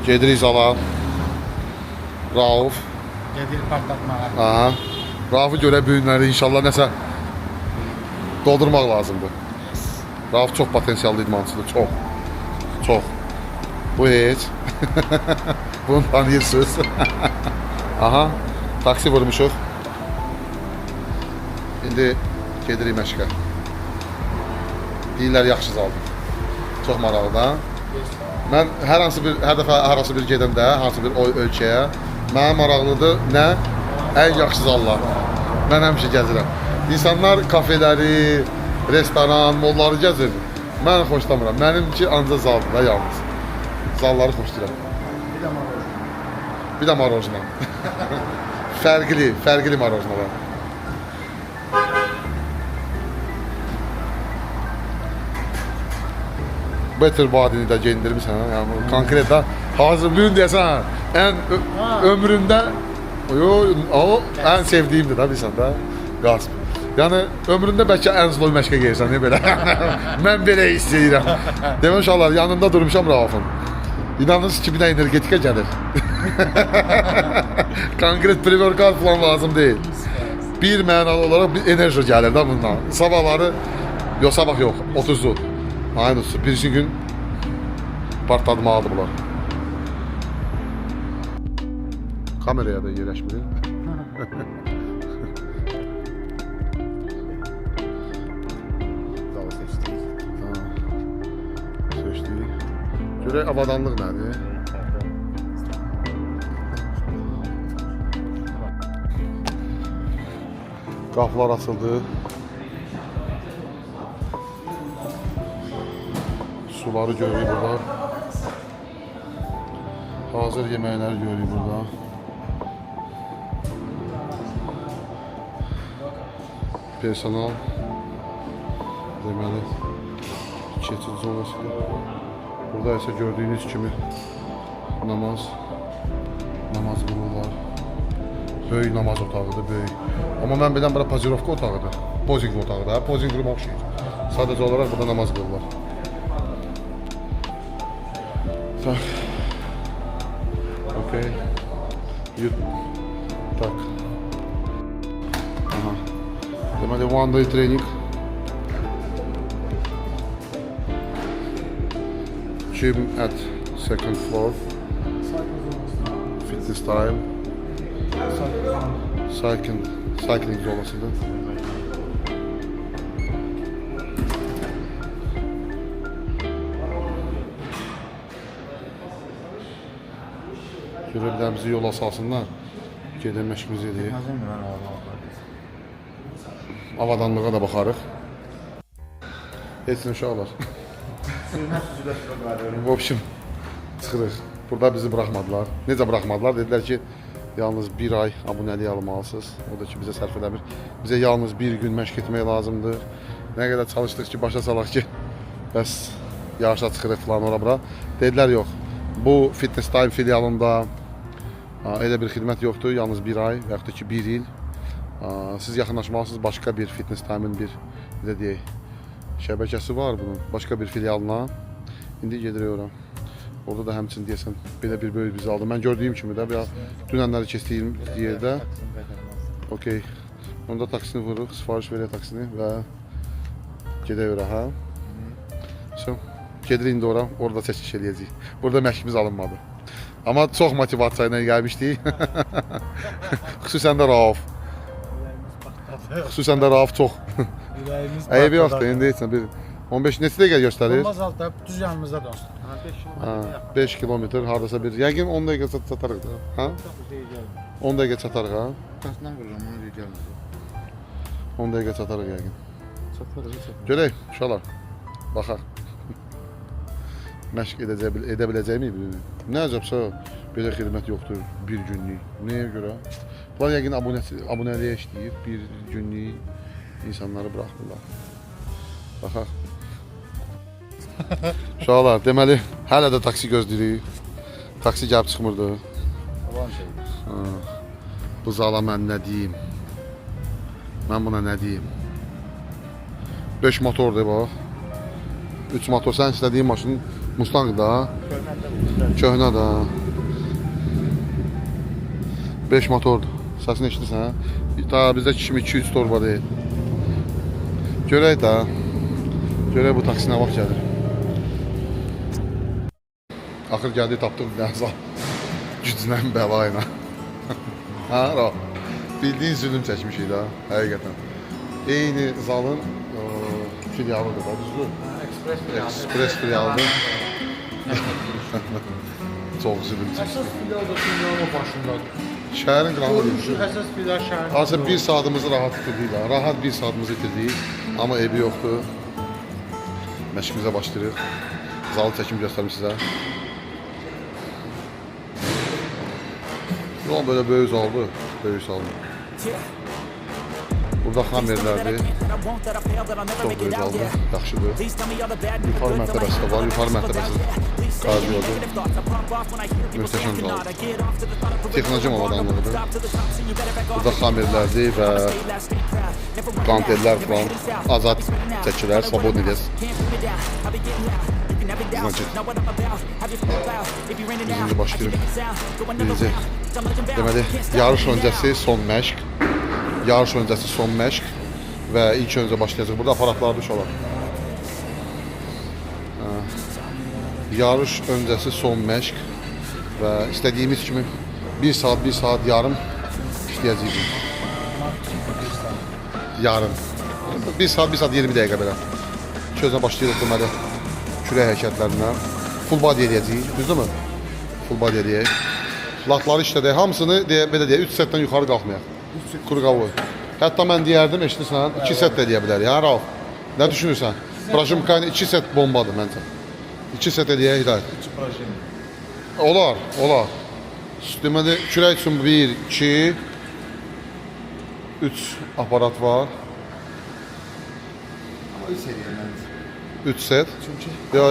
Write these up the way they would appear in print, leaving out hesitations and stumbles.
Gedirik zala. Rauf. Gedir partlatmağa. Aha. Rauf'u görə bu günləri inşallah nəsə doldurmaq lazımdır. Rauf çox potensiallı idmançıdır, çox. Çox. Bu heç. Bunu tanıyırsınız. Aha. Taksi vurmuşuq. İndi gedirik məşqə. Deyirlər yaxşı zaldır. Çox maraqlıdır. Mən hər dəfə harası bir gedəndə, hansı bir ölkəyə mənə maraqlıdır nə? Ən yaxşı zallar. Mən həmişə gəzirəm. İnsanlar kafeləri, restoran, molları gəzir. Mən xoşlamıram. Mənimki ancaq zaldır da yalnız. Zalları xoşlayıram. Bir də marojna. Fərqli marojnalar. Better Body'ni də geyindirmişsən, yəni konkret də hazır bugün deyəsən, ömrümdə ən sevdiyimdir də bilsən də, qasb. Yəni ömründə bəlkə ən zloy məşqə geyirsən, niyə belə? Mən belə istəyirəm. Demək uşaqlar, yanında durmuşam Rauf'un. İnanırsınız ki, bir də energetikə gəlir. Konkret pre-workout falan lazım deyil. Bir mənalı olaraq bir enerji gəlir də bundan. Sabahları, yox sabah yox, 30'lu. Aynısı, birisi gün partlatmalıdır bunlar. Kameraya da yerləşmirir. Dalı seçdik. Seçdik. Görək avadanlıq nədir? Qapılar açıldı. Suları görürük burada. Hazır yeməkləri görürük burada. Personal. Deməli, keçid zonasıdır. Burada isə gördüyünüz kimi namaz qılırlar. Böyük namaz otağıdır, böyük. Amma mən bilən bura pozirovka otağıdır. Pozing otağıdır, pozing room oxşayır. Sadəcə olaraq burada namaz qılırlar. Tak. Okey. Tak. Aha. Deməli, one day training. Gym at second floor. Fitness time. Cycling zonasıdır. Görə bir də bizi yola salsınlar. Gedən məşqimizi edəyik. Avadanlığa da baxarıq. Etsin uşaqlar. В общем, çıxırıq. Burada bizi buraxmadılar. Necə buraxmadılar? Dedilər ki, yalnız bir ay abunəlik almalısınız. O da ki, bizə sərf eləmir. Bizə yalnız bir gün məşq etmək lazımdır. Nə qədər çalışdıq ki, başa salaq ki, bəs yarışa çıxırıq falan ora-bura. Dedilər, yox. Bu Fitness Time filialında elə bir xidmət yoxdur, yalnız bir ay və yaxud da ki, bir il. Siz yaxınlaşmalısınız başqa bir Fitness Time-ın bir deyək, şəbəkəsi var bunun, başqa bir filialına. İndi gedirik ora. Orada da həmçinin deyəsən, belə bir böyük bizi aldı. Mən gördüyüm kimi də, dünənləri keçdiyim yerdə. Okey. Onda taksini vururuq, sifariş verək taksini və gedək ora, hə? So, gedirik indi ora, orada çəkiş eləyəcəyik. Burada məşqimiz alınmadı. Amma çox motivasiya ilə gəlmişdik. Xüsusən də Rauf. Xüsusən də Rauf çox. Əyəbi yoxdur, indi etsən bir 15 neçə dəqiqə göstərir? Olmaz altda, düz yanımızda dostum. 5 kilometr, haradasa bir, yəqin 10 dəqiqə çatarıq da, hə? 10 dəqiqə çatarıq, hə? Qaçdan vururum, onu deyəcəm. 10 dəqiqə çatarıq yəqin. Çatarıq. Görək, uşaqlar, baxaq. Məşq edə biləcəyimi bilir. Nə əcəbsə, belə xidmət yoxdur, bir günlük. Nəyə görə? Bunlar yəqin abunəliyə işləyib, bir günlük insanları buraxmırlar. Baxaq. Uşaqlar, deməli, hələ də taksi gözləyirik. Taksi gəlib çıxmırdı. Bu zala mən nə deyim? Mən buna nə deyim? 5 motordur bax. 3 motor, sən istədiyin Mustang da. Köhnədə bu. Köhnə da. 5 motordur. Səsini eşidirsən? Daha bizdə 2200 torba deyil. Görək də. Görək bu taksi nə vaxt gəlir. Axır gəldi, tapdıq bir dənə zal. Güclə, bəla ilə. Ha, ra. Bildiğin zülüm çəkmişik da, həqiqətən. Eyni zalın filialıdır da, düzdür? Ekspres filialıdır. Çox zülüm çəkmişik. Əsas filial da dünyanın başındadır. Şəhərin qıranı düşür. Əsas filial şəhərin. Aslında bir saatimizi rahat itirdik da. Rahat bir saatimizi itirdik. Amma evi yoxdur. Məşqimizə başlayırıq. Zalı çəkim göstərim sizə. Yol böyle böyük zaldır. Böyük zaldır. Burada xamerlərdir. Çox böyük zaldır. Yaxşıdır. Yuxarı mərtəbəsi də var. Yuxarı mərtəbəsi kardiodur. Möhtəşəm zaldır. Texnoloji avadanlığıdır. Burada xamerlərdir və kantellər falan. Azad çəkilər. Svobodni des. Значит, birinci başlayırıq. Birinci, deməli, yarış öncəsi son məşq. Yarış öncəsi son məşq və ilk öncə başlayacaq. Burada aparatlar düşələr. Yarış öncəsi son məşq və istədiyimiz kimi 1 saat yarım işləyəcəyik. Yarım. 1 saat 20 dəqiqə belə. İlk öncə başlayırıq deməli. Kürək hərəkətlərindən. Full body eləyəcəyik, düzdürmü? Full body eləyək. Latları işlədək, hamısını belə deyək, 3 setdən yuxarı qalxmayaq. Kuru qavı. Hətta mən deyərdim, eşidirsən, 2 set də eləyə bilər, ya Rauf. Nə düşünürsən? Projimkayın 2 set bombadır məncə. 2 set eləyək, hidayət. Olar, olar. Deməli, kürək üçün 1, 2, 3 aparat var. 3 set. Yo.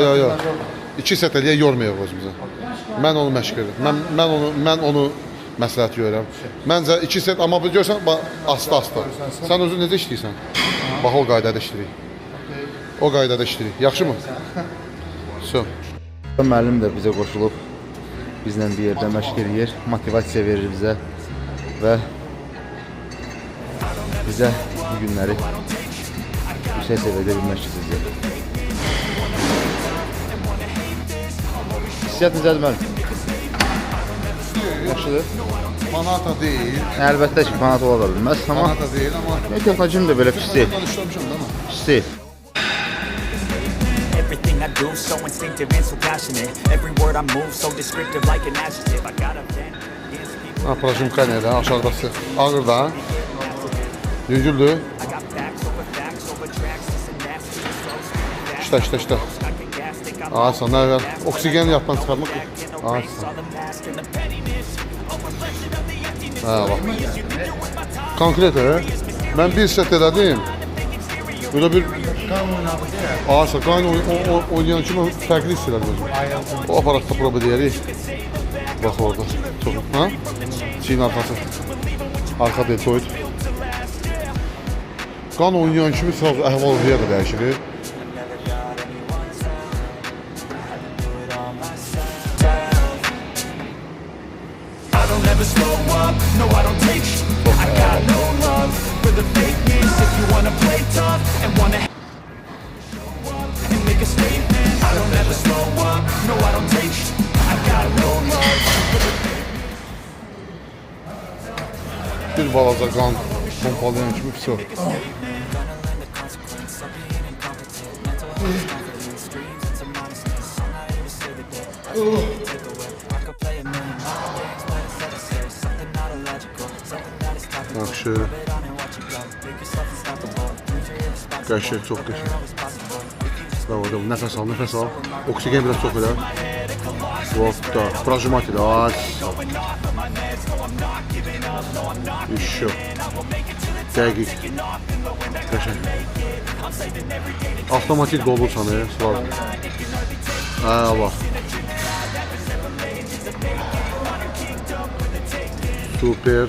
2 set eləyə yormayaq özümüzə. Mən onu məşq edirəm. Mən onu məsləhət görürəm. Məncə 2 set, amma görsən asta. Sən özün necə işləyirsən? Bax o qaydada işləyirik. O qaydada işləyirik. Yaxşımı? So. Müəllim də bizə qoşulub, bizlə bir yerdə məşq edir, motivasiya verir bizə və bizə bu günləri yüksək səviyyədə bir məşq edəcək. Hissiyat necədir müəllim? Yaxşıdır. Manata deyil. Əlbəttə ki, fanat ola da bilməz, amma Manata deyil, amma... texnologim də belə pis deyil. Pis deyil. Everything I do so instinctive and so passionate. Every word I move so descriptive like an adjective. I got a pen. Ha, Projimka nədə? Aşağıdası. Ağır da. Yüngüldür. İşte. Ağırsan, nə ver? Oksigen yatdan çıxarmaq. Ağırsan. Ha, bak. Konkret, mən bir set elədim. Böyle bir... Ağırsan, qayn oynayan kimi fərqli hiss elədim özüm. O aparatda proba deyərik. Bax orada. Çok. Ha? Çiyin arkası. Arka deltoid. Qan oynayan kimi sırası əhval-ruhiyyə də dəyişir. I don't ever slow up, no I don't take sh- I got no love for the fakeness. If you wanna play tough and wanna and make a statement, I don't ever slow up, no I don't take sh- I got no love for the Bir balaca qan pompalayan kimi pis o. Yaxşı. Qəşəng, çox qəşəng. Bravo, nəfəs al. Oksigen biraz çox elə. Volta, prajmati də, ay. İşşo. Dəqiq. Qəşəng. Avtomatik dolursan, sıvar. Bax. Super.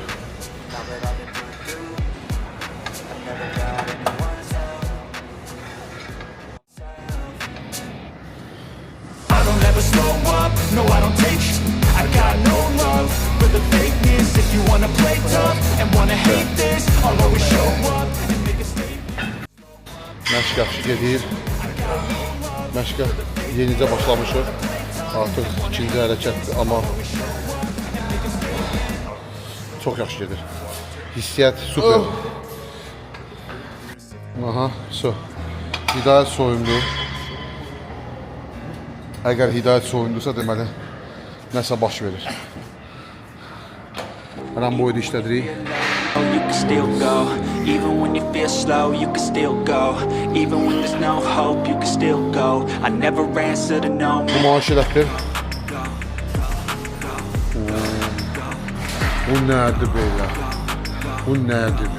slow up, no I don't take sh**. I got no love for the fakeness. If you wanna play tough and wanna hate this, I'll always show up and make a statement. Məşq yaxşı gedir. Məşqə yenicə başlamışıq. Artıq ikinci hərəkətdir, amma çox yaxşı gedir. Hissiyyat super. Aha, so. Hidayət soyundu. Əgər Hidayət soyundursa, deməli nəsə baş verir. Rambo'yu da işlədirik. You can still go, even when you feel slow, you can still go. Even when there's no hope, you can still go. I never answer to no. Bu maaş elətdir. Bu nədir belə? Bu nədir?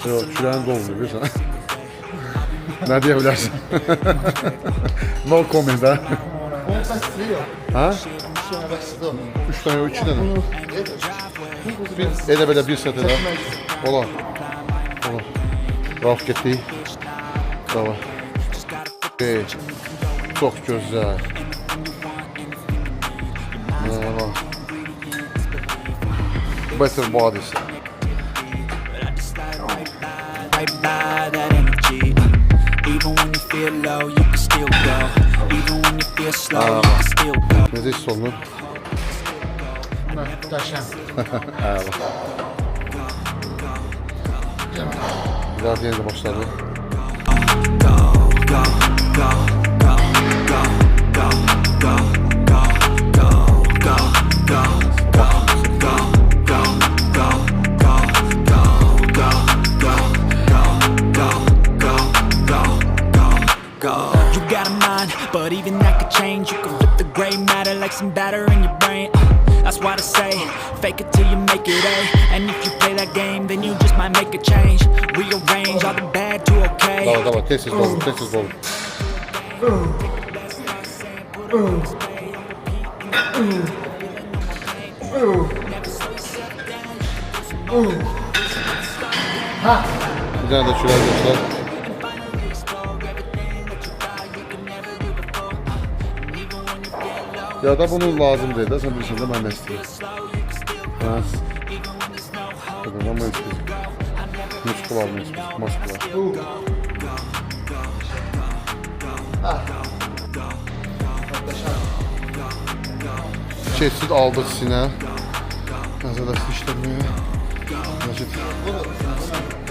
Yox, kürəyin dolmuyor, bilirsən. Nə deyə bilərsən? No comment, ha? Ha? 3 tane, 2 tane. Elə belə bir set elə. Olar. Olar. Raf getdik. Tamam. Çok güzel. Better bodies. Right by that energy. Even when you feel low, you can still go. Even when you feel slow, you can still go. Necə hiss olunur? Möhtəşəm. Biraz yenə də başladı. Go, go, go, go, go, go, go, go, go, go, go, go, go, go, go, go, go, go, go, go. You got a mind, but even that could change. You can flip the gray matter like some batter in your brain. That's why I say, fake it till you make it A. And if you play that game, then you just might make a change. Rearrange all the bad to okay. Davay, davay, tez olun, tez olun. Bir tane de şuraya göster. Ya da bunun lazım değil de sen bilirsin de ben ne istiyorum. Ha. Ama istiyorum. Muskular mı istiyorum? Muskular. Kesit aldık sinə. Nəzərləşdi işləməyə. Necid.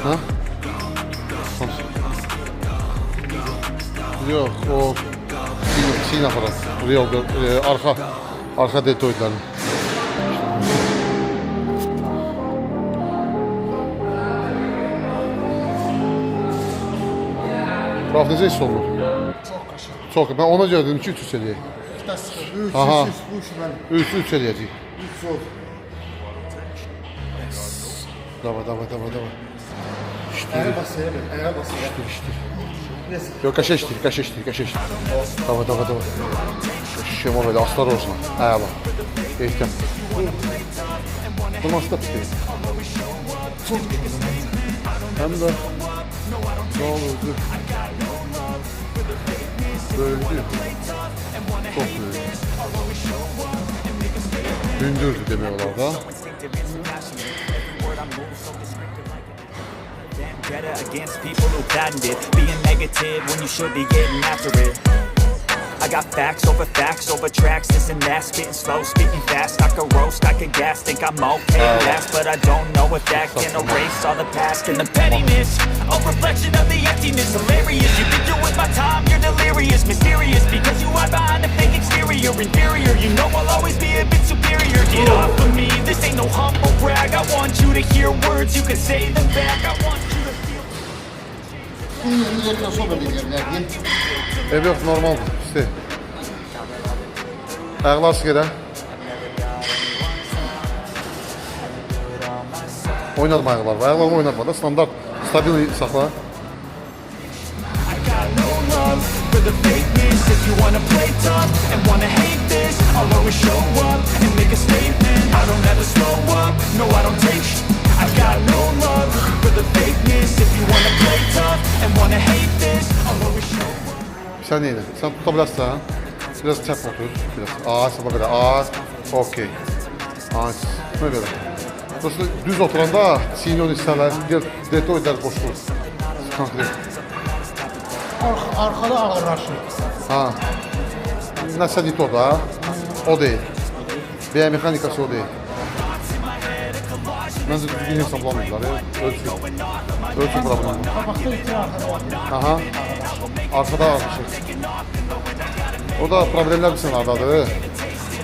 Ha? Yox, o sin aparat. Real, arxa deltoidlərin. Raf necə hiss olunur? Çox. Ben ona görə dedim ki 3 eləyək. Aha. 3 eləyəcək. 3 ol. Davay. Ayağa basayım, ayağa basayım. Yok, kaşeştir. Davay. Şişema böyle, осторожно. Ayağla. Ehtiyat. Bu nasıl da tutuyor? Hem de ne olurdu? Böyle değil. Çok böyle. Gündüzdü demiyorlar da. Vendetta against people who patented being negative when you should be getting after it. I got facts over tracks, this and that, spitting slow, speaking fast. I could roast, I could gas, think I'm okay at last, but I don't know if that can erase all the past and the pettiness. A reflection of the emptiness, hilarious. You think you're with my time, you're delirious, mysterious, because you hide behind a fake exterior, inferior. You know I'll always be a bit superior. Get off of me, this ain't no humble brag. I want you to hear words, you can say them back. I want you to feel. Ev yok, normaldir. İşte. Ayaklar sık eden. Oynadım ayaklar. Ayaklarını oynatma da standart, stabil saxla. I got no love for the fakeness. If you wanna play tough and wanna hate this, I'll always show up and make a statement. I don't ever slow up, no I don't take sh**. I got no love for the fakeness. If you wanna play tough and wanna hate this, I'll always show up. Sen neyle? Sen tutabilirsen. Biraz çap otur. Biraz az, böyle az. Okey. Az. Ne böyle? Prosto düz oturanda sinyon hissələr, deltoidlər boşulur. Konkret. Arkada ağırlaşır. Ha. Nəsə dit o da. O deyil. Biyomexanikası o deyil. Məncə düzgün hesablamırlar. Ölçü problemi. Qabaqda itir arkada var. Aha. Arkada ağırlaşır. O da problemlər bir sənadadır.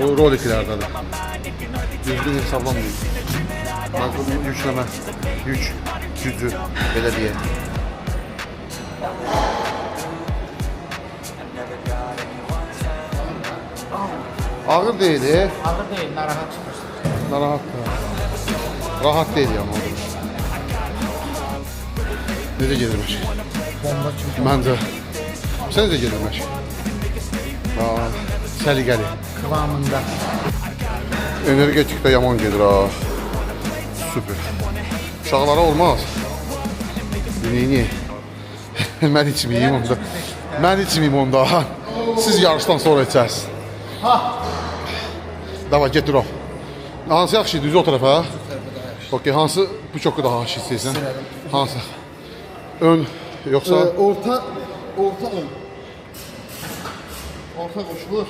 O roliklərdədir. Düzgün hesablamıyor. Yükleme, gücü, belə deyək. Ağır deyil, Ağır değil, narahat çıkırsın. narahat da. Rahat deyil yani. Necə gedirmiş? Bomba çünkü. Məncə. Sən necə gedirmiş? Səliqəli. Kıvamında. Energetik de yaman gedir ha. Süper. Uşaqlara olmaz. Neyini? Mən içməyim onda. Mən içməyim onda. Siz yarışdan sonra içərsiniz. Davay getir o. Hansı yaxşı düz o tərəfə? Okey, hansı bu çoxu daha yaxşı istəyirsən? Hansı? Ön yoxsa? Orta ön. Orta koşulur.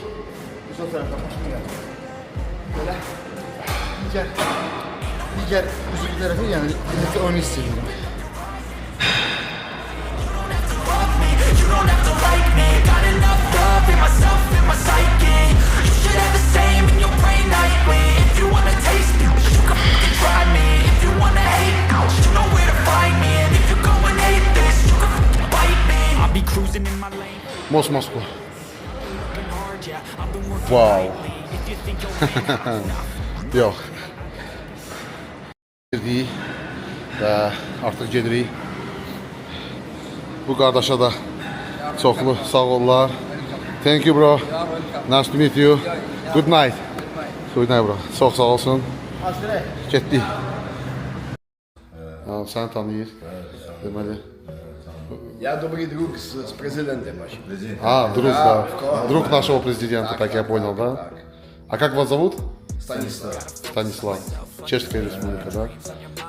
Biz o tarafa koşmuyor. Böyle. Diğer üzük tarafı yani birlikte onu istiyorum. You don't have to like me. Got enough love in myself, in my psyche. You should have the same in your brain nightly. If you wanna taste me, you can fucking try me. If you wanna hate, you know where to find me. And if you go and hate this, you can fucking bite me. I'll be cruising in my lane. Mosmosko. Hard, yeah. I've been working Wow. lately. If you think you'll Yox. Girdik və artıq gedirik. Bu qardaşa da çoxlu sağ ollar. Thank you bro. Nice to meet you. Good night. Good night bro. Çox sağ olsun. Getdik. Səni tanıyır. Deməli. Я добрый друг с президентом вашим. Друг, да. Друг нашего президента, так я понял, да? А как вас зовут? Станислав. Станислав. Чешская республика, да?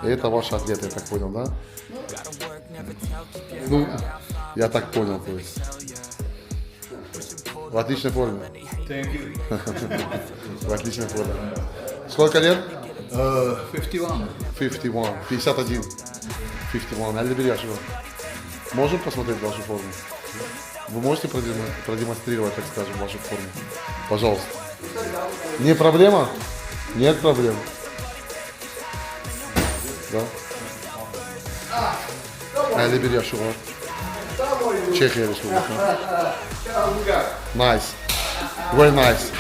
И это ваш ответ, я так понял, да? Ну, я так понял, то есть. В отличной форме. В отличной форме. Сколько лет? 51. 51. 51. 51. 51 яшек. Можем посмотреть вашу форму? Вы можете продемонстрировать, так скажем, вашу форму? Пожалуйста. Не проблема? Нет проблем. Да? 51 yaşı var. Чехия республика. Nice. Very nice.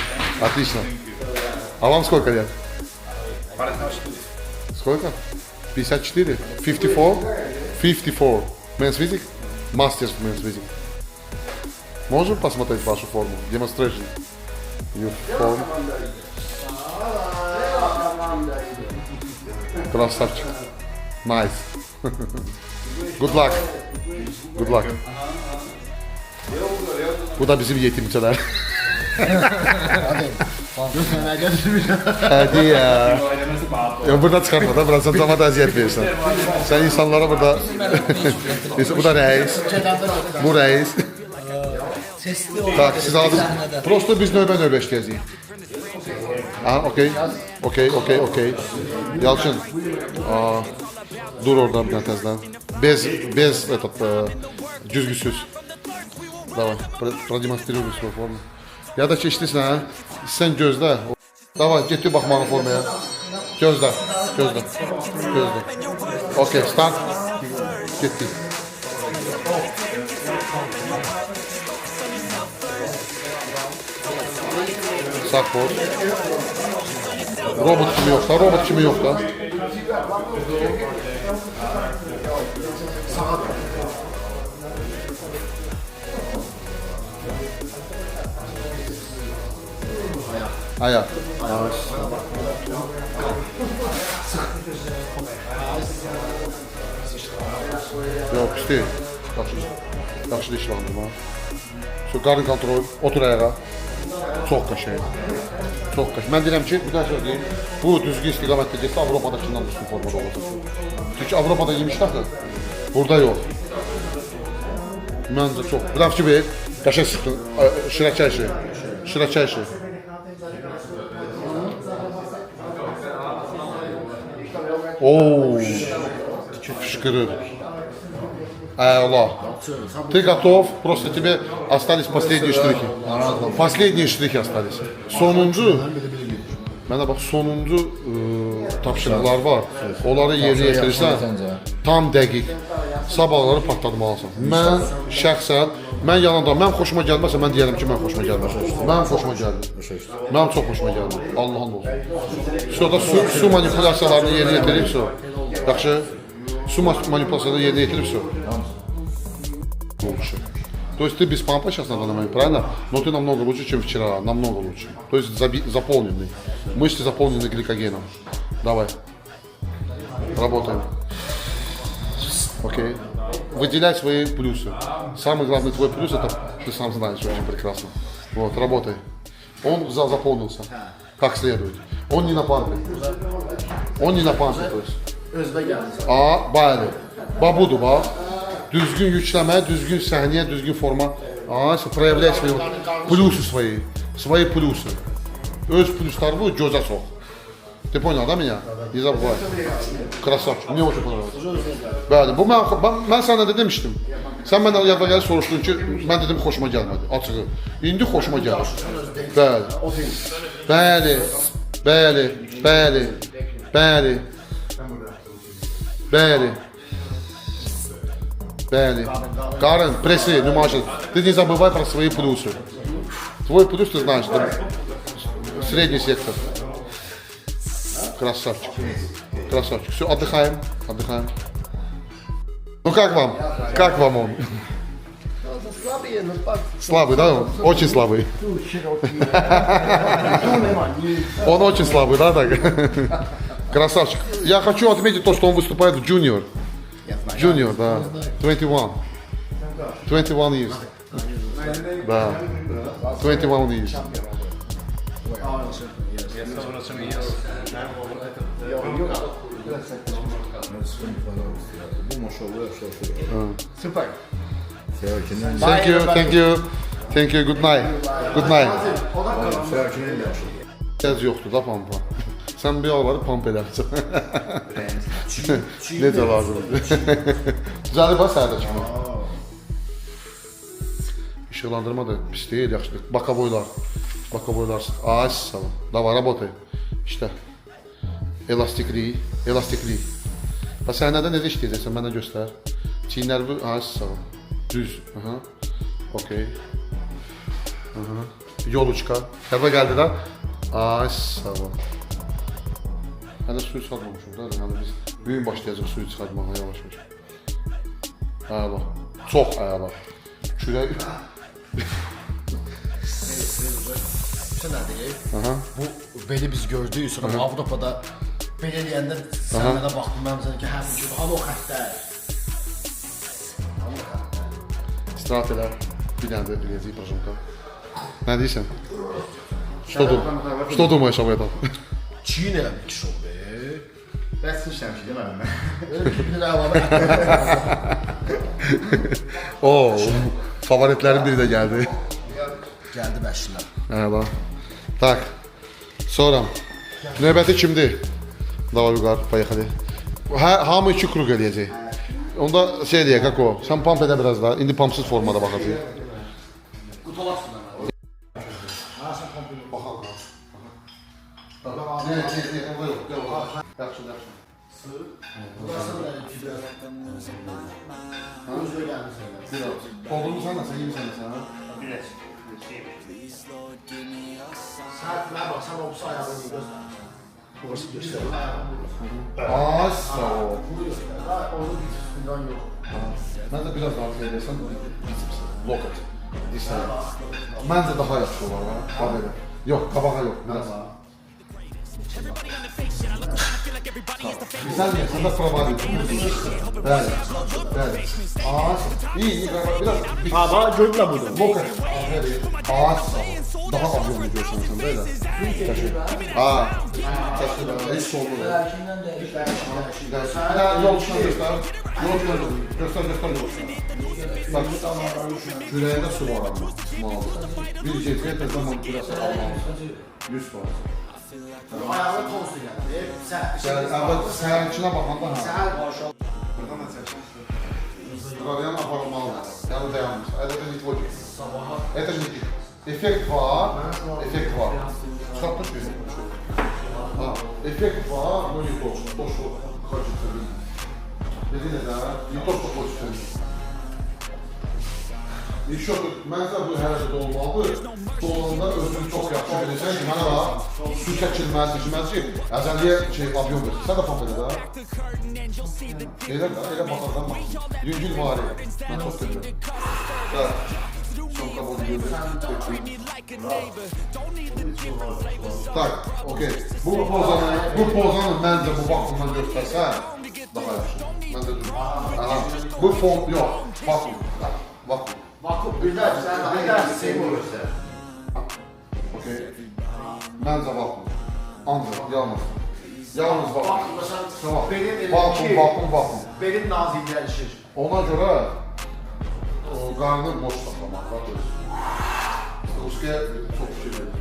Отлично. А вам сколько лет? Сколько? 54? 54? 54. Men's Physics? Masters в Men's Physics. Можем посмотреть вашу форму? Demonstration. Your form. Красавчик. Nice. Good luck. Good luck. Bu da bizim yetimçeler. Hadi ya. Ya burada çıkartma da biraz zama da əziyyət verirsən. Sen insanlara burada... Bu da reis. Bu reis. Tak, siz aldınız. Prosto biz növbə işləyəcəyik. Okey. Yalçın. Dur oradan bir tezden. Без этот düzgüsüz. Давай, продемонстрируй свою форму. Ya da keçdisən, hə? Sən gözlə. Davay, getdi baxmağı formaya. Gözlə. Okey, start. Getdi. Sağ poz. Robot kimi yox da. Ayak. Yok, pis deyil. Yaxşı işləndi. Şu qarın kontrol, otur ayağa. Çox qəşəng. Çox qəşəng. Mən deyirəm ki, bir daha söz deyim. Bu düzgün istiqamətdə getsə Avropadakından üstün formada olacaq. Çünki Avropada yemişlər axı. Burada yox. Məncə çox. Bir daha fikir ver. Qəşəng sıxdın. Şirəkə işi. Şirəkə işi. Oo. Fışkırır. Əla. Ты готов? Просто тебе остались последние штрихи. Последние штрихи остались. Sonuncu, mənə bax, sonuncu tapşırıqlar var. Onları yerinə yetirirsən, tam dəqiq. Sabahları patlatmalısan. Mən şəxsən, mən yanında, mən xoşuma gəlməsə, mən deyərəm ki, mən xoşuma gəlmir. Mən xoşuma gəldi. Mənim çox xoşuma gəldi. Allah'ın olsun. Sonra su manipulyasiyalarını yerinə yetiribsə, yaxşı, su manipulyasiyalarını yerinə yetiribsə, лучше. То есть ты без пампа сейчас на данный момент, правильно? Но ты намного лучше, чем вчера, намного лучше. То есть заполненный. Мышцы заполнены гликогеном. Давай. Работаем. Окей. Выделяй свои плюсы. Самый главный твой плюс, это ты сам знаешь очень прекрасно. Вот, работай. Он заполнился. Как следует. Он не на пампе. Он не на пампе, то есть. Bəli. Bax budur, bax. Düzgün yükləmə, düzgün səhniyə, düzgün forma. Проявляй свои плюсы свои плюсы. Öz pluslarını gözə sox. Ты понял, да, меня? Не забывай. Красавчик, мне очень понравилось. Bəli, bu mən sənə də demişdim. Sən məndən yadda gəlib soruşdun ki, mən dedim xoşuma gəlmədi, açığı. İndi xoşuma gəlir. Bəli. Bəli. Bəli. Bəli. Bəli. Bəli. Bəli. Карен, пресси, нюмаши. Ты не забывай про свои плюсы. Твой плюс ты знаешь, да? Средний сектор. Красавчик. Красавчик. Все, отдыхаем. Отдыхаем. Ну как вам? Как вам он? Слабый, да? Очень слабый. Он очень слабый, да, так? Красавчик. Я хочу отметить то, что он выступает в Junior. Junior, да. 21. 21 years. Да. 21 years. Süper. Thank you, thank you. Thank you, good night. Good night. Söz yoxdur da pampa. Sən bir alvarı pamp edərsən. Necə lazımdır? Düzəlir bax səhərdə kimi. İşıqlandırma da pis deyil, yaxşıdır. Bokaboylar. Bokaboylar. Ay, sağ ol. Davay, работай. İşte. Elastiklik. Elastiklik. Bax səhnədə necə işləyəcəksən, mənə göstər. Çiyinləri, ay, sağ ol. Düz. Aha. Okey. Aha. Yoluçka. Təbə gəldi də. Ay, sağ ol. Hələ suyu çıxartmamışıq da, yəni biz büyün başlayacaq suyu çıxartmağa yavaş-yavaş. Əla, çox əla. Kürək... Sen ne diyeyim? Bu beni biz gördük, sonra Avrupa'da belə deyəndə sən mənə baxdın, mən sənə ki, hə, bu kimi, al o xəttər. İstirahat elə, bir dənə də biləcəyik projenkə. Nə deyirsən? Что думаешь об этом? Çiyin eləmək ki, şov be. Ben sıçramışım değil mi ben? Öyle bir günün əlavə. Oo, favoritlərin biri də gəldi. Gəldi bəşlər. Əla. Tak. Sonra növbəti kimdir? Davay yuqar, поехали. Hamı 2 kruq eləyəcək. Onda şey deyək, kako, sən pump edə biraz da, indi pumpsız formada baxacaq. Qutularsın mən. Ne, onda yox, yox. Yaxşı, yaxşı. Burası da gözlə gəlmişsən. Biraz. Olduğunu sən də, sən iyi misən sən? Biraz. Saatına baksan o ayağını gözlə. Burası göstərir. Ay, sağ ol. Onun üstündən yox. Mən də biraz daha eləyəsən, lokat, disəyə. Məncə daha yaxşı olar, ha? Bax elə. Yox, qabağa yox, biraz. Güzel mi? Sen de prova edin. Bəli, bəli. Ay, iyi, iyi, biraz. Ha, bana gördülər bunu. Lokat. ağaç daha abyomlu görsənsən də elə. Ha, heç sorun yox. Yol çıxan göstər. Yol çıxan göstər yol. Bak, kürəyində su var amma. Bir gecəyə təzə manipulyasiya almalısın. 100%. Ayağına tostu gəldi. Səhərkinə baxanda ha. Səhər başa. Qarayan aparılmalıdır. Yəni dayanmış. Это не твой. Это не твой. Effekt var. Effekt var. Çıxartmış bir. Ha, effekt var. No не то. То, что хочется видеть. Dediğin ne не то, что хочется видеть. Еще тут, mənsə bu hərəkət olmalıdır. Dolanda özünü çox yaxşı bilirsən ki, mənə bax, su çəkilməli, ki, əzəliyə abyom verir. Sən də pamp edə də. Elə baxardan bax. Yüngül vari. Mən çox sevirəm. Sonka bodu gördüm. Tak, okey. Bu pozanı məncə bu baxımdan göstərsən, daha yaxşı. Məncə düz. Bu fon, yox, vakum. Vakum. Vakum, bir də sevgi göstər. Okey. Məncə vakum. Ancaq, yalnız. Yalnız vakum. Vakum. Belin nazikləşir. Ona görə qarnı boş saxlamaq var. Ruskiyə çox fikir verir.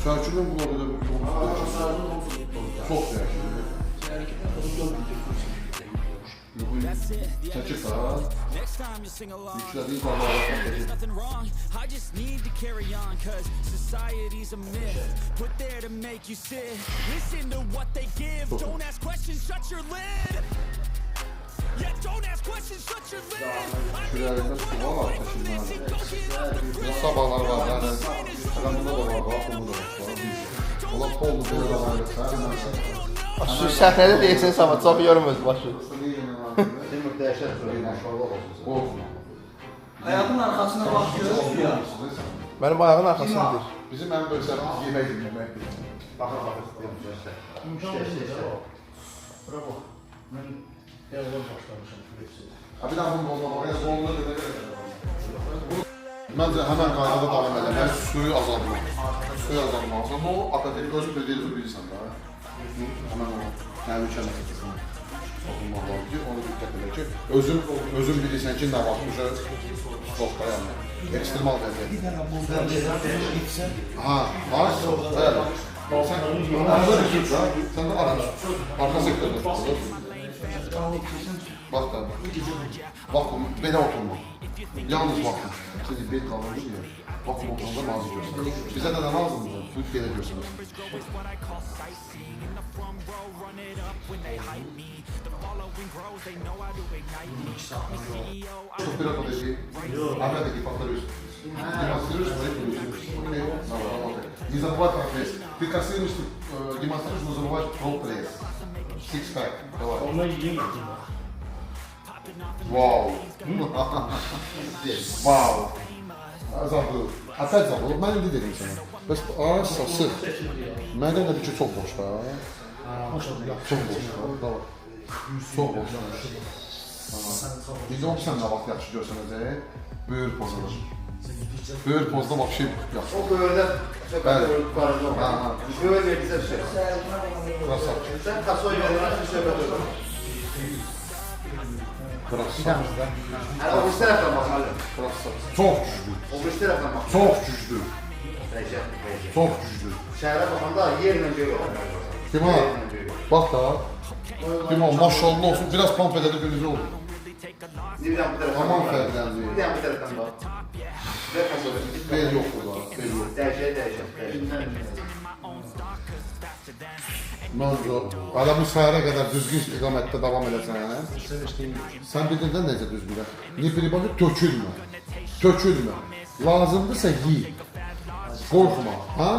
Sərkinin bu oldu çox dəyişir. Çəkir ha. Yüklədiyin qarnı nothing wrong. I just need to carry on, cause society's a myth put there to make you sit. Listen to what they give. Don't ask questions, shut your lid. Yeah, don't ask questions, shut your lid. Kürəyində su var, təşinməli. Sabahlar var, yəni. Bunda da var, vaxtında da var. Ola poldu belə də var. Şu səhnədə deyirsən Samad, çox yorum öz başı. Demir dəhşət sonra maşallah olsun. Ayağın arxasına baxıyoruz ya. Mənim ayağın arxasındadır. Bizim ən böyük səhvimiz yemək yemək. Baxın. Bravo. Mən yoldan başlamışam. Bir daha bunun olmalı. Məncə həmən qaydada davam eləmək, suyu azaltmaq. Suyu azaltmaq. O, akaderik özü bildiğinizi bilirsən də. Həmən o, təhlükə məsələsini olmaq lazım ki, onu diqqət edək ki, özün bilirsən ki, nə var, çox dayanma. Ekstremal vəziyyət. Ha, var? Bəli. Sən də arxa sektorda tutulur. Bax da, vakum, belə oturma. Yalnız vakum. Şimdi bel kavramı diyor. Vakum oturmada nazik görsünüz. Bize de lazımdır. Fıt belə görsünüz. Çok bir arada değil. Ahmet'teki patlarıyorsun. Демонстрируешь, окей, не забывай про пресс. Ты кассируешь, демонстрируешь, но забываешь про пресс. Six-pack, давай. Вау. Вау. Zabıl. Hətta zabıl. Mən indi dedim sənə. Bəs arası sıx. Məndən də bir ki, çox boş da. Çox boş da. Çox boş da. İndi onu sən nə vaxt yaxşı görsənəcək? Böyür pozadır. Böyür pozda vapşi yaxşı. O böyürdə Bəli. böyür verdisə şey. Krasavç. Sən kasoy verirən bir söhbət olur. Krasavç. Hələ o üst tərəfdən baxmalı. Krasavç. Çox güclü. O üst tərəfdən baxmalı. Çox güclü. Rəcəb. Çox güclü. Şəhərə baxanda yerlə böyür olur. Kim ha? Bak da. Kim o? Maşallah olsun. Biraz pamp edədə gülücü olur. Bir dənə bu tərəfdən Aman bax. fərqləndi. Bir dənə bu tərəfdən bax. Və kasoy. Bel yox burada. Bel yox. Dəyişək. Məncə, adamı səhərə qədər düzgün istiqamətdə davam eləsən, sən bilirsən necə düzgün? Ne pribali tökülmə. Tökülmə. Lazımdırsa yiy. Qorxma, ha?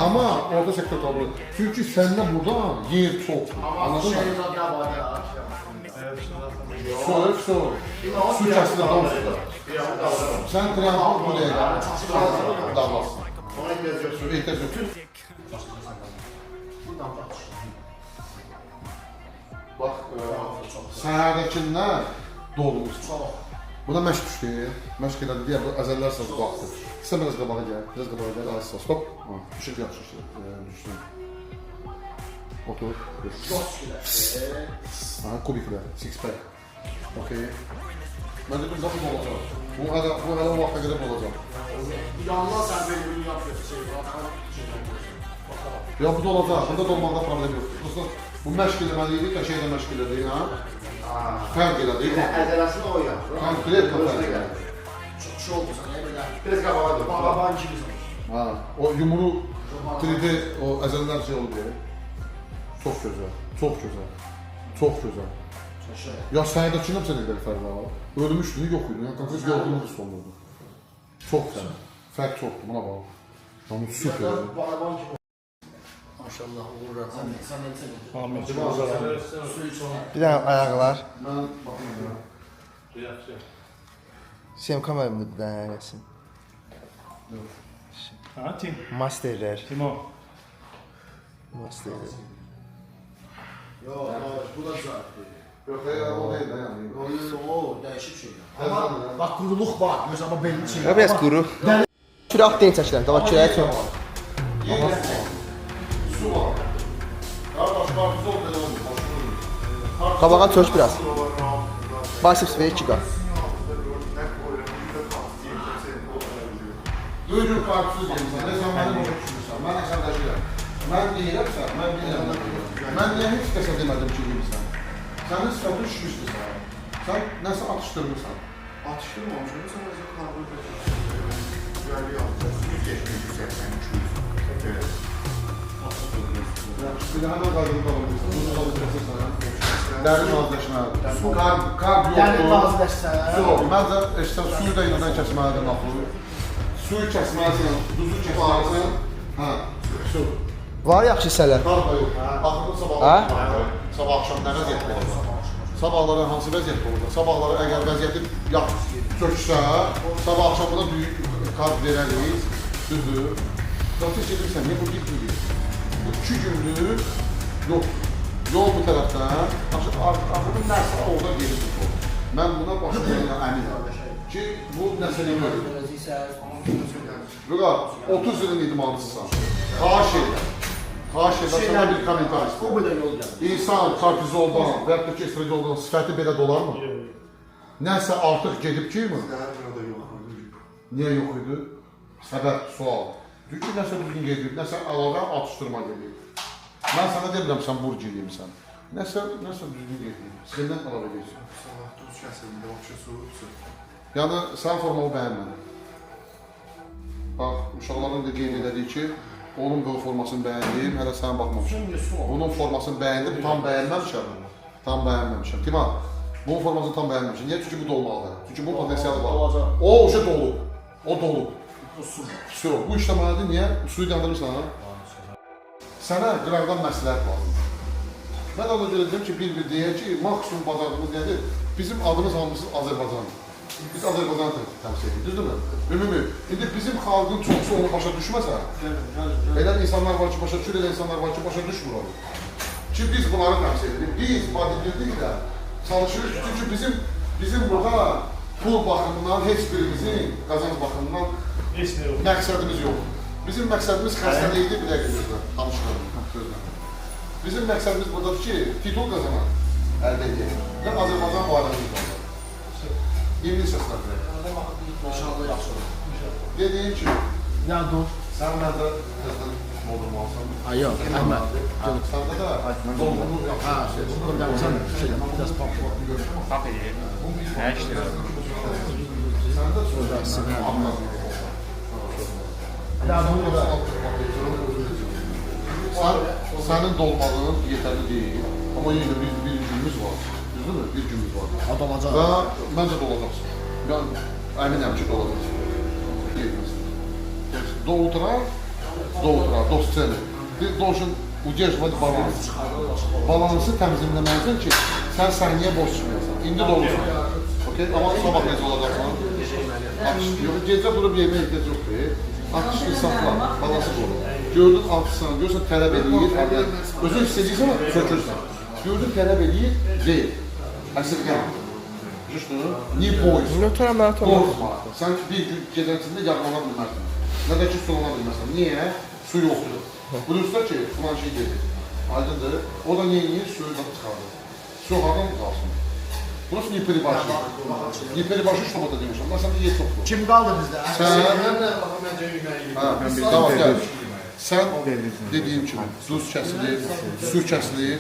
Amma orada sektör qabul. Çünki səndə burada yer çox. Anladın mı? Soğuk. Su kəsilir adam suda. Sən triampol buraya dağlasın. Ona ehtiyac yox. Su ehtiyac yox. Bax, səhərdəkindən dolmuş. Buna məşq düşdü. Məşq elədi deyə bu əzəllər sazı qalxdı. Sən biraz qabağa gəl. Biraz qabağa gəl. Az stop. Ha, düşür yaxşı. Düşdü. Otur. Ha, kubiklər. Six pack. Okay. Məncə bir zaten olacaq. Bu hələ o vaxta qədər olacaq. Yandan sən belə bir yapıyorsun. Ya bu da olacaq. Bunda dolmaqda problem yoxdur. Dostlar, bu məşq eləməliydik, qəşənglə məşq elədik, ha? Fərq elədik. Əzələsinə o yaptı. Konkret fərq elədik. Çox şey oldu sana belə. Biraz qabağa dur. Balaban kimi. Ha, o yumru 3D o əzəllər şey oldu. Çox gözəl. Çox gözəl. Çox gözəl. Ya sənədə kimə sən elə fərq var? Ölmüşdün, yox idi. Yəni konkret yorğunluq hiss olunurdu. Çox fərq. Fərq çoxdur, buna bax. Yəni süper. Balaban kimi. Maşallah uğurlar. Sən nə deyirsən? Amin. Su iç ona. Bir dənə ayaqlar. Mən baxıyorum. Semka müəllimdə bir dənə ayaqsın. Ha, Tim. Masterlər. Timo. Masterlər. Yox, bu da güzel. Yox, ya o deyil də yəni. O dəyişik şey. Amma bax quruluq var. Göz amma belli şey. Ya biraz quru. Kürək deyin çəkilən. Dava kürək çox. Su var. Qardaş, qarpızol belə oldu. Qabağa çök biraz. Biceps və 2 qat. Duyur qarpızız deyirsən, nə sən mənim orada düşmürsən, mən sən daşıyam. Mən deyirəmsən, mən deyirəm. Mən niyə heç kəsə demədim ki, deyirsən. Sənin sifətin düşmüşdür sən. Sən nəsə atışdırmırsan. Atışdırmamışım. Sən özün qarpızı güvəli yapacaq. 100 geçmiş 180 200. Bir də həmən qaydını qalırsan, bunu qalırsan sana. Dərin nazləşməlidir. Qarb Yəni yoxdur. lazımləşsən. Su, məncə eşitəm, suyu da yenidən kəsməlidir naxulu. Suyu kəsməlisin, duzu kəsməlisin. Hə, su. Var yaxşı hissələr. Qarba yox. Baxırım sabah. Sabah axşam nə vəziyyətdə olacaq? Sabahları hansı vəziyyətdə olacaq? Sabahları əgər vəziyyəti çöksə, sabah axşam buna büyük qarb verərik. Düzdür. Zaten gedirsən, niyə bu gitmir? Bu 2 günlük yol bu tərəfdən. Axırın nəsə orada gedir. Mən buna başlayacağım əminəm ki, bu nəsə deyil. Vüqar, 30 ilin idmançısan. Xahiş edirəm. Xahiş edirəm, sana bir komentar Bu istəyirəm. belə yol gəlir. İnsan kortizoldan və yaxud da ki, estradioldan sifəti belə dolarmı? Nəsə artıq gedib ki mi? Niyə yox idi? Səbəb, sual. Çünki nəsə düzgün gedib, nəsə əlavə atışdırma gedib. Mən sənə demirəm, sən burc eləyimsən. Nəsə düzgün gedib. Səndən əlavə gedib. Tuz kəsildi, oxşası. Yəni, sən formalı bəyənmədin. Bax, uşaqların da qeyd elədik ki, onun bu formasını bəyəndim, hələ sən baxmamışam. Bunun formasını bəyəndim, tam bəyənməmişəm. Tam bəyənməmişəm. Timar, bunun formasını tam bəyənməmişəm. Niyə? Çünki bu dolmalıdır. Çünki bunun potensialı var. O, uca dolub. O dolub. Su. Bu işlə mənədir, niyə? Suyu yandırırsan, ha? Sənə qıraqdan məsləhət lazımdır. Mən ona görə dedim ki, bir deyək ki, maksimum bazarımız nədir? Bizim adımız hamısı Azərbaycandır. Biz Azərbaycanı təmsil edirik, düzdürmü? Ümumi, indi bizim xalqın çoxsu onu başa düşməsə, elə insanlar var ki, başa düşür, elə insanlar var ki, başa düşmür onu. Ki biz bunları təmsil edirik. Biz bodybuildinglə çalışırıq ki, çünki bizim burada pul baxımından heç birimizin qazanc baxımından məqsədimiz yoxdur. Bizim məqsədimiz xəstəlikdir, bir dəqiqə gözlə, danışıqlarım, gözlə. Bizim məqsədimiz buradadır ki, titul qazanan əldə edək və Azərbaycan bayrağını qazanır. İngiliz səslər bilək. İnşallah yaxşı olur. Dediyim ki, Ya dur. sən məndə təzdən doldurmalısan. Ay yox, Əhməd. Səndə də doldurluq yaxşı. Ha, buradan sən şey biraz pop. Səndə soruşursun. Sənin dolmağın yetərli deyil. Amma yenə bir günümüz var. Düzdürmü? Bir günümüz var. Adamacaq. Və məncə dolacaqsın. Mən əminəm ki, dolacaqsın. Доутра, до сцены, ты должен удерживать балans. Balansı təmizləməlisən ki, sən saniyə boş çıxmayasan. İndi dolursan. Okay? Amma sabah necə olacaqsan? Yox, gecə durub yemək ehtiyac yoxdur. Atışını saxla, balansı qoru. Gördün atışsan, görürsən tələb eləyir, özün hiss edirsən, sökürsən. Gördün tələb eləyir, deyil. Əsirgən. Düzdür? Ni pois. Nötr əməliyyat Qorxma. Sən bir gün gecəsində yağlana bilməzsən. Nə də ki sulana bilməzsən. Niyə? Su yoxdur. Bilirsən ki, filan şey gedir. Aydındır. O da niyə suyu da çıxardır. Su hardan qalsın? Burası ni переборщи. Ni переборщи, что вот demişəm. Məsələn, yer çoxdur. Kim qaldı bizdə? Tamam, gəl. Sən dediyim kimi duz kəsilir, su kəsilir,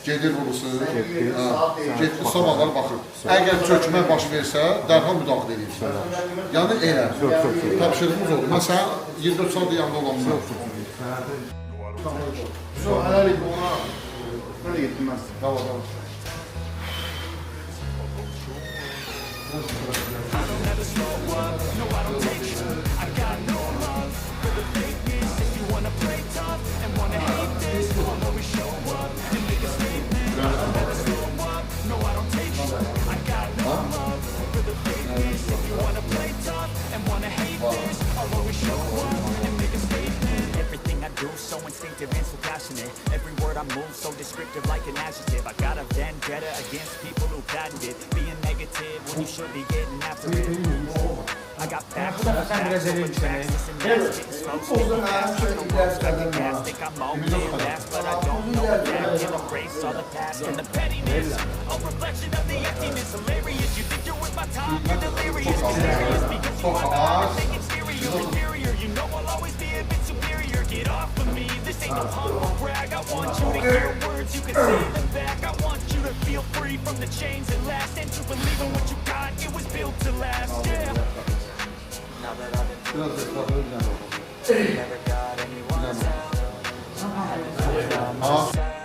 gedir vurusu, getdi, sabahlar baxır. Əgər çökmə baş versə, dərhal müdaxilə edirsən. Yəni elə. Tapşırığımız oldu. Mən sən 24 saat yanında olamam. Hələlik ona belə getdim mən. Tamam. Everything I do so instinctive and so passionate. Every word I move so descriptive like an adjective. I got a vendetta against people who patented being negative when you should be getting after it. I got facts over facts over tracks. Listen, that's getting slow, speaking fast. No more expecting gas. Think I'm all fast, but I don't know that. Can't erase all the past and the pettiness. A reflection of the emptiness. Hilarious. You think you're with my time, you're delirious. Delirious because you want to make it serious. Inferior, you know I'll always be a bit superior. Get off of me, this ain't no humble brag. I want you to hear words, you can say them back. I want you to feel free from the chains that last, and to believe in what you got, it was built to last, yeah. Now that I've been never got anyone's help.